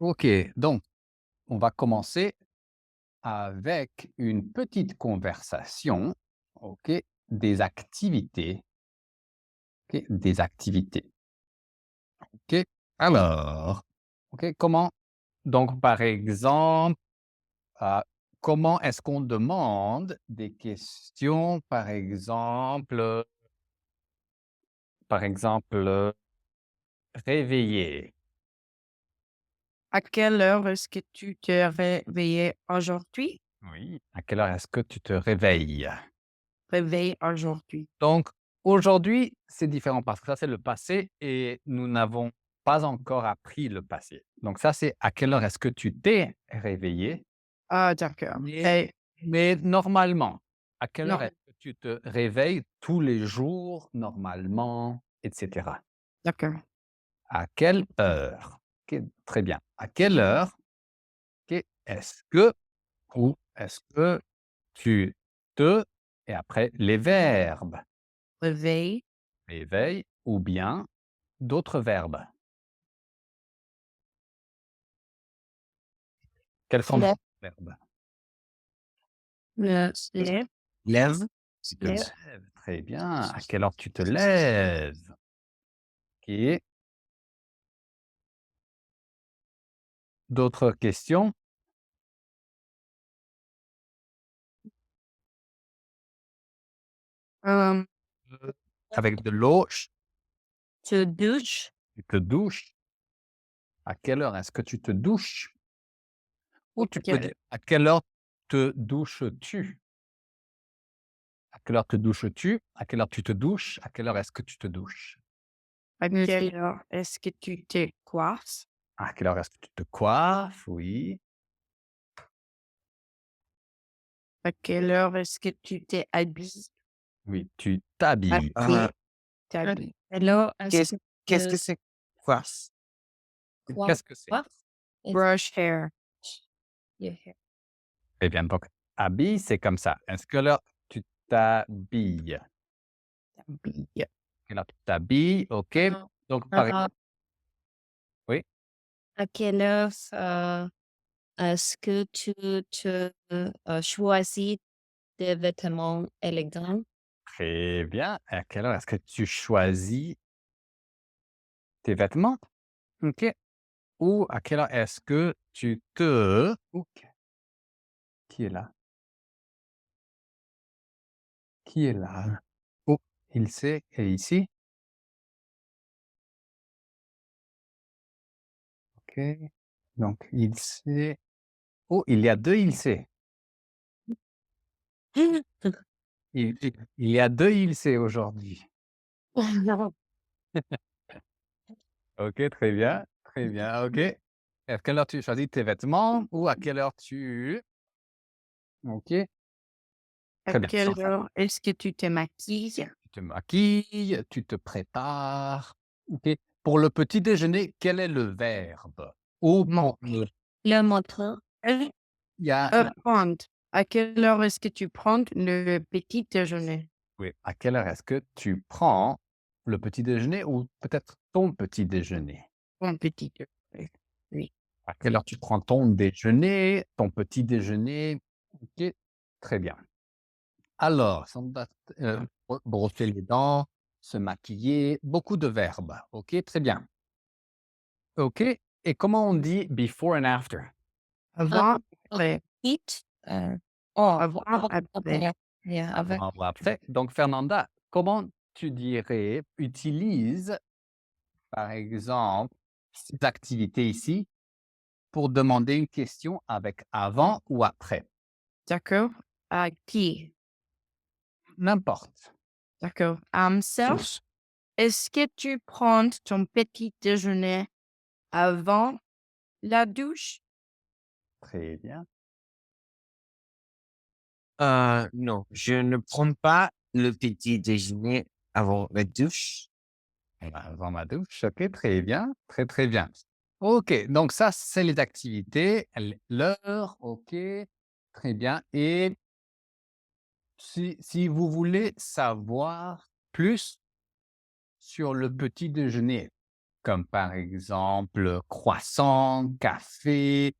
OK, donc on va commencer avec une petite conversation, OK, des activités, OK, des activités. OK, alors, OK, comment donc par exemple, heu, comment est-ce qu'on demande des questions, par exemple, réveillé? À quelle heure est-ce que tu t'es réveillé aujourd'hui? Oui. À quelle heure est-ce que tu te réveilles? Réveillé aujourd'hui. Donc, aujourd'hui, c'est différent parce que ça, c'est le passé et nous n'avons pas encore appris le passé. Donc ça, c'est à quelle heure est-ce que tu t'es réveillé? Ah, d'accord. Mais Et mais normalement, à quelle heure non, est-ce que tu te réveilles tous les jours normalement et cetera? d'accord. À quelle heure? OK, très bien. À quelle heure, OK, est-ce que ou est-ce que tu te et après les verbes, Réveil, réveilles ou bien d'autres verbes. Quels sont lève, d'autres verbes? lève, Lève, tu te lève. lèves, très bien. À quelle heure tu te lèves? OK. D'autres questions? Euh, Avec de l'eau, tu douches. tu te douches. À quelle heure est-ce que tu te douches? Ou tu peux Quelle, dire: «À quelle heure te douches-tu?» À quelle heure te douches-tu? À quelle heure tu te douches? À quelle heure est-ce que tu te douches? à quelle heure est-ce que tu te coiffes? À quelle heure est-ce que tu te coiffes? Oui, À quelle heure est-ce que tu t'es habillé? oui, tu t'habilles. Habillé, t'habilles. Alors, Qu'est-ce, est-ce qu'est-ce que que c'est quoi? quoi Qu'est-ce que c'est? quoi? Est-ce Brush hair. your hair Eh bien, donc habille, c'est comme ça. Est-ce que là, tu t'habilles? Habillé. Quelle heure tu t'habilles? OK. alors Donc par alors, oui, à quelle heure, est-ce que tu te, choisis des vêtements élégants? très bien. À quelle heure est-ce que tu choisis tes vêtements? OK. Ou à quelle heure est-ce que tu te OK. Qui est là? Qui est là? Oh, il sait est ici. OK. Donc il sait. Oh, il y a 2 il sait. Il y a 2 il sait aujourd'hui. OK, très bien, très bien, OK. À quelle heure tu choisis tes vêtements ou à quelle heure tu OK, À très bien. quelle heure est-ce que tu te maquilles? Tu te maquilles, tu te prépares. OK. Pour le petit déjeuner, quel est le verbe? Ou Mon. pour le Le montre. il y a Prendre. À quelle heure est-ce que tu prends le petit déjeuner? oui, à quelle heure est-ce que tu prends le petit déjeuner ou peut-être ton petit déjeuner? Mon petit déjeuner. Oui. À quelle heure tu prends ton déjeuner, ton petit déjeuner? OK, très bien. Alors, brosser les dents, se maquiller, beaucoup de verbes. OK, très bien. OK, et comment on dit before and after? Heu, Avant, heu, après. Vite, oh, Avant, après. après, yeah, avec Avant ou après? Donc Fernanda, comment tu dirais utilise, par exemple, cette activité ici pour demander une question avec avant ou après? D'accord? À qui? N'importe. D'accord. Serge, est-ce que tu prends ton petit déjeuner avant la douche? Très bien. Non, je ne prends pas le petit déjeuner avant la douche. Avant ma douche, OK, très bien, très, très bien. OK, donc ça, c'est les activités, l'heure, OK, très bien, et si vous voulez savoir plus sur le petit déjeuner, comme par exemple croissant, café,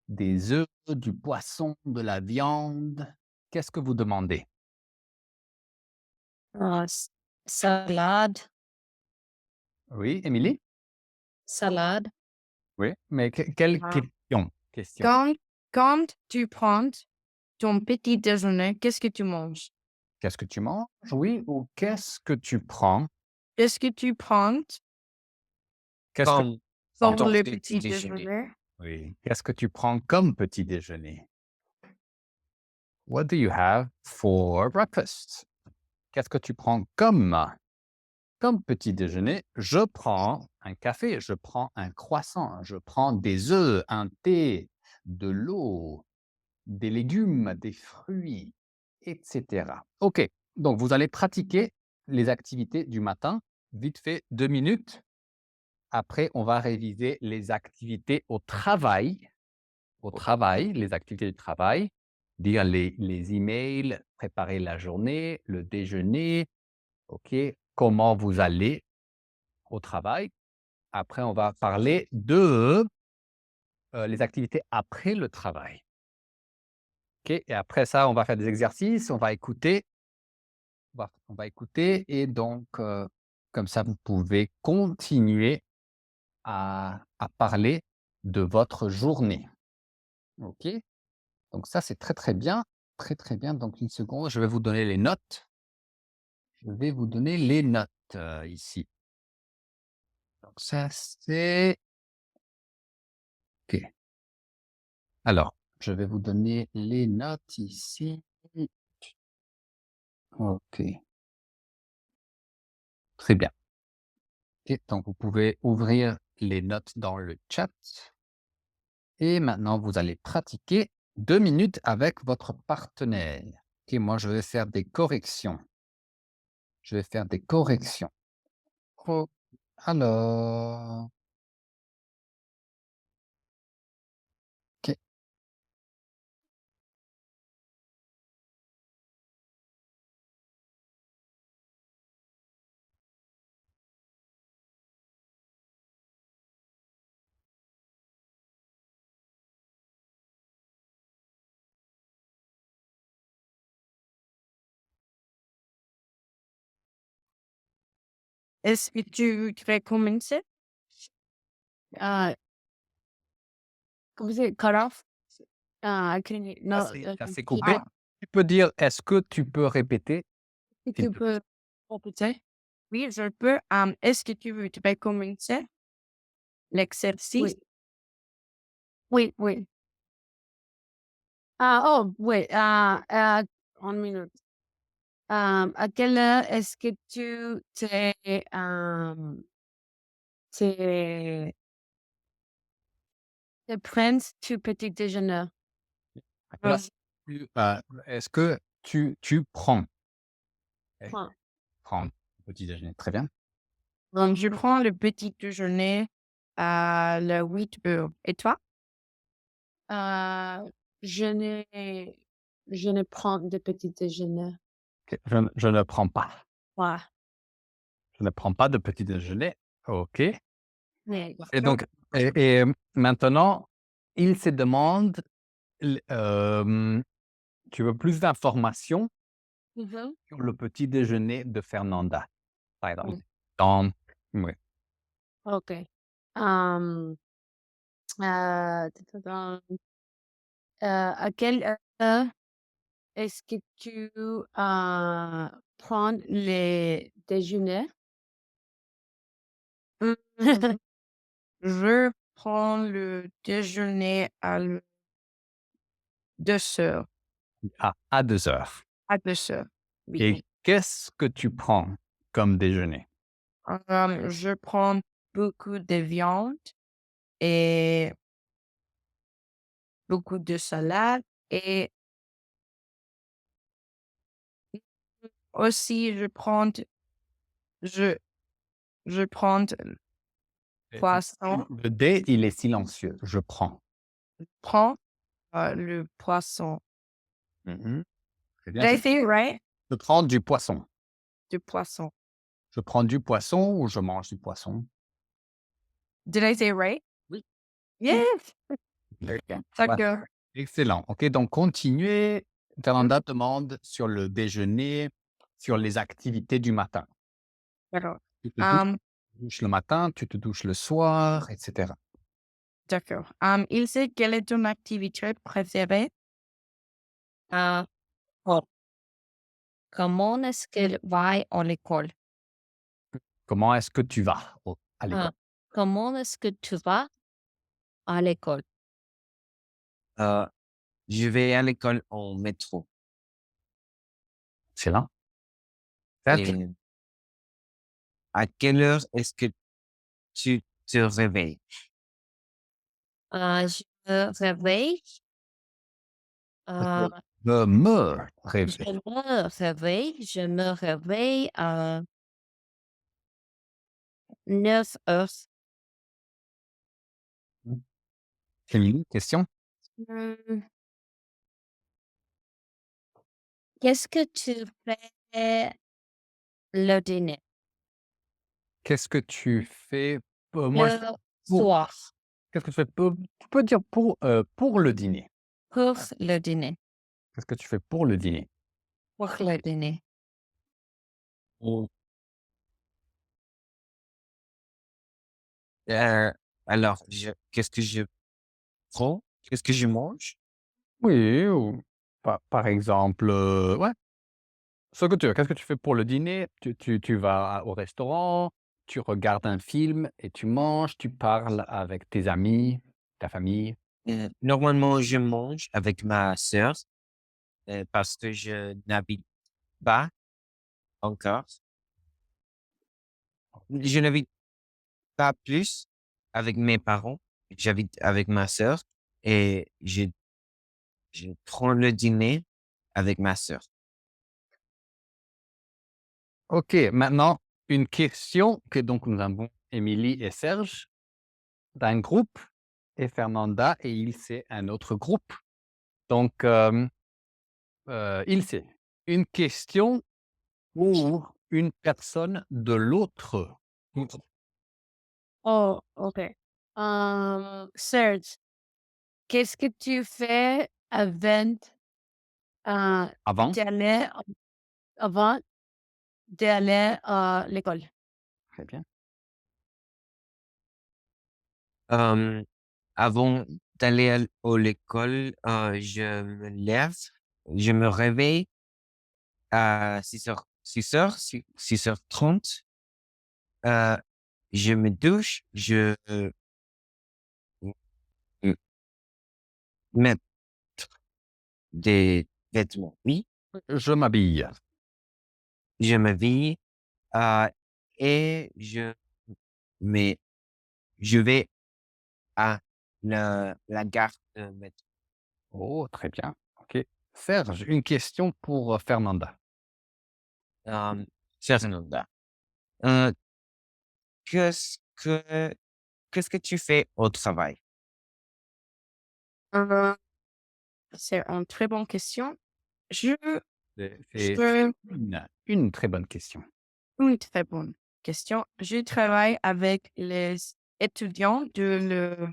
des œufs, du poisson, de la viande. Qu'est-ce que vous demandez? Salade, Oui, Émilie? salade. Oui, mais quelle Ah. question? Quand tu prends ton petit déjeuner, qu'est-ce que tu manges? Qu'est-ce que tu manges? Oui, ou qu'est-ce que tu prends? Qu'est-ce que tu prends Qu'est-ce que Comme pour ton le petit petit déjeuner. déjeuner? oui, qu'est-ce que tu prends comme petit déjeuner? What do you have for breakfast? Qu'est-ce que tu prends comme petit déjeuner? Je prends un café, je prends un croissant, je prends des œufs, un thé, de l'eau, des légumes, des fruits, etc. OK, donc vous allez pratiquer les activités du matin, vite fait 2 minutes. Après, on va réviser les activités au travail, les activités du travail, dire les emails, préparer la journée, le déjeuner, OK, comment vous allez au travail. Après, on va parler de, les activités après le travail. OK, et après ça, on va faire des exercices, on va écouter et donc comme ça, vous pouvez continuer à parler de votre journée. OK? Donc ça, c'est très, très bien, très, très bien. Donc une seconde, je vais vous donner les notes. Je vais vous donner les notes, ici. Donc ça, c'est OK. Alors, je vais vous donner les notes ici. OK, très bien. OK, donc vous pouvez ouvrir les notes dans le chat et maintenant vous allez pratiquer 2 minutes avec votre partenaire. OK, moi je vais faire des corrections. Je vais faire des corrections. Oh, alors, OK. Est-ce que tu voudrais commencer? Uh, was it cut off? I couldn't hear. Ça No, c'est he- coupé. Tu peux dire: «Est-ce que tu peux répéter?» s'il tu te plaît? peux répéter? Oui, je peux. Est-ce que tu voudrais commencer l'exercice? Oui, oui, oui. Oh, wait. 1 minute. À quelle heure est-ce que tu te prends tu petit déjeuner? À quelle heure est-ce que tu prends? Eh, Point. prends petit déjeuner, très bien. Donc, je prends le petit déjeuner à le 8 heures. Et toi? Euh, je ne, je ne prends de petit déjeuner. OK, je ne prends pas. Ouais. Je ne prends pas de petit déjeuner. OK. Mais, Et donc maintenant, il se demande tu veux plus d'informations Mhm. sur le petit déjeuner de Fernanda, par exemple? Oui. Dans oui. OK. Euh, ta-ta-ta. À quelle heure est-ce que tu prends les déjeuners? Mmh, je prends le déjeuner à 2 heures. À 2 heures. À 2 heures, oui. Et qu'est-ce que tu prends comme déjeuner? Je prends beaucoup de viande et beaucoup de salade et aussi je je prends Et poisson, le D, il est silencieux. Je prends. prends, le poisson. Mmh. Très bien. Did I say it right? Je prends du poisson. Du poisson. Je prends du poisson ou je mange du poisson? Did I say it right? Oui. Yes! Ouais, D'accord. excellent. OK, donc continuez. Fernanda demande sur le déjeuner, sur les activités du matin. D'accord. Tu te Um, douches le matin, tu te douches le soir, et cetera. d'accord. Il sait quelle est ton activité préférée? Ah, oh, comment est-ce qu'elle va à l'école? Comment est-ce que tu vas à l'école? Ah, comment est-ce que tu vas à l'école? Euh, je vais à l'école en métro. Excellent. Serge? Et à quelle heure est-ce que tu te réveilles? Je me réveille. euh, Je me je réveille. je me réveille à 9 heures. Émilie, question? Hmm, Qu'est-ce que tu fais le dîner? Qu'est-ce que tu fais? Moi, Le pour soir, qu'est-ce que tu fais tu peux dire pour le dîner. pour le dîner. Qu'est-ce que tu fais pour le dîner? Pour le dîner. Ou, euh, alors, qu'est-ce que je prends? Qu'est-ce que je mange? Oui, ou par exemple, ouais, ce que tu veux. Qu'est-ce que tu fais pour le dîner? Tu vas au restaurant, tu regardes un film et tu manges, tu parles avec tes amis, ta famille. Normalement, je mange avec ma sœur parce que je n'habite pas encore. Je n'habite pas plus avec mes parents. J'habite avec ma sœur et je prends le dîner avec ma sœur. OK, maintenant une question que donc nous avons Émilie et Serge d'un groupe et Fernanda et Ilse un autre groupe. Donc, Ilse, une question pour une personne de l'autre groupe. Oh, OK. Serge, qu'est-ce que tu fais Avant? d'aller avant d'aller à l'école? Très bien. Euh, Avant d'aller à l'école, je me lève, je me réveille à 6 heures, 6h30. Euh, je me douche, je m- mets des vêtements. Oui, Je m'habille. je m'habille euh, et mais je vais à la gare de métro. Oh, très bien. OK. Serge, une question pour, Fernanda. Euh, Fernanda, euh, qu'est-ce que qu'est-ce que tu fais au travail? Heu, c'est une très bonne question. Je C'est je une très bonne question. Une très bonne question. Je travaille avec les étudiants j'ai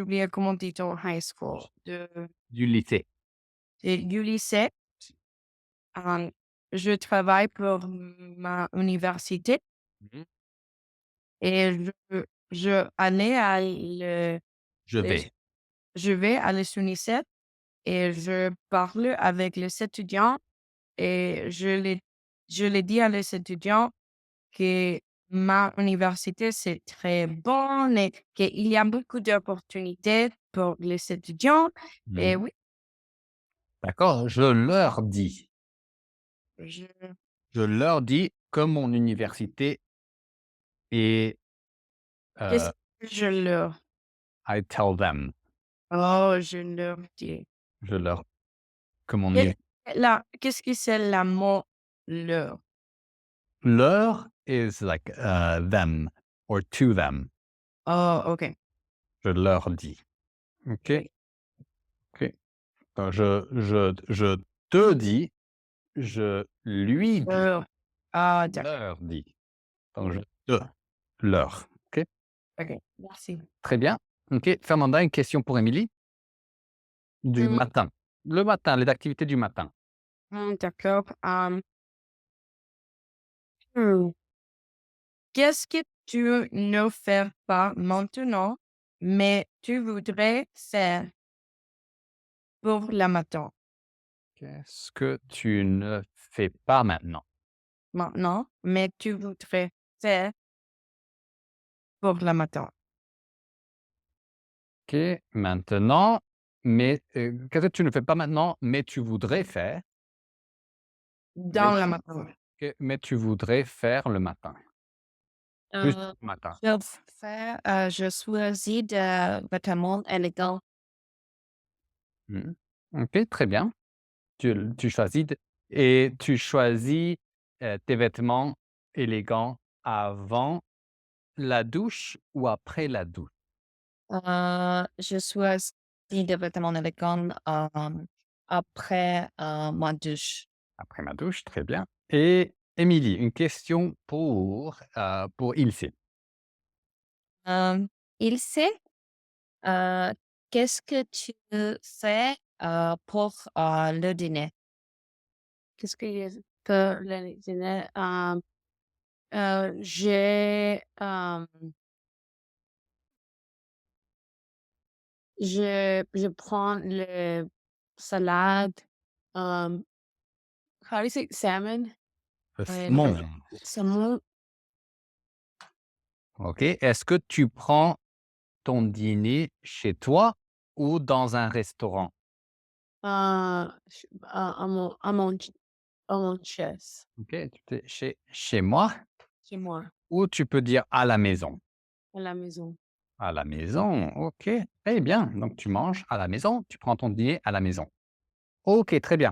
oublié comment dit-on high school? Du lycée. Du lycée. Hem, je travaille pour ma université Mmh. et je allais à le Je les vais. je vais à l'UNICEF et je parle avec les étudiants et je les dis à les étudiants que ma université, c'est très bon et qu'il y a beaucoup d'opportunités pour les étudiants et Mmh. oui, D'accord, je leur dis. je Je leur dis que mon université est, qu'est-ce heu, que je leur I tell them. je leur dis. Je leur que mon Qu'est uni qu'est-ce que c'est le mot leur? leur is like, them or to them. Oh, OK. Je leur dis. OK? Oui. OK. Donc je te dis, je lui dis, Leur. Ah, d'accord. leur dis. Donc je te, leur. OK? OK, merci. Très bien. OK. Fernanda, une question pour Émilie. Du Mmh. matin. Le matin, les activités du matin. D'accord. Mmh. Qu'est-ce que tu ne fais pas maintenant, mais tu voudrais faire pour le matin? Qu'est-ce que tu ne fais pas maintenant? Maintenant, mais tu voudrais faire pour le matin. OK. Maintenant, mais qu'est-ce que tu ne fais pas maintenant, mais tu voudrais faire? Dans Mais le matin. OK, mais tu voudrais faire le matin. Juste Euh, le matin. je choisis des vêtements élégants. Mmh. OK, très bien. Tu choisis et tu choisis, tes vêtements élégants avant la douche ou après la douche? Je choisis des vêtements élégants après ma douche. Après ma douche, très bien. Et Émilie, une question pour Ilse. Il sait, euh, qu'est-ce que tu fais pour le dîner? Qu'est-ce que je fais le dîner? J'ai, je prends le salade, um, how do you say salmon? Le And saumon. saumon. OK. Est-ce que tu prends ton dîner chez toi ou dans un restaurant? À mon chest, OK, tu es chez moi chez moi, ou tu peux dire à la maison? à la maison. À la maison, OK, très bien. Donc tu manges à la maison, tu prends ton dîner à la maison. OK, très bien.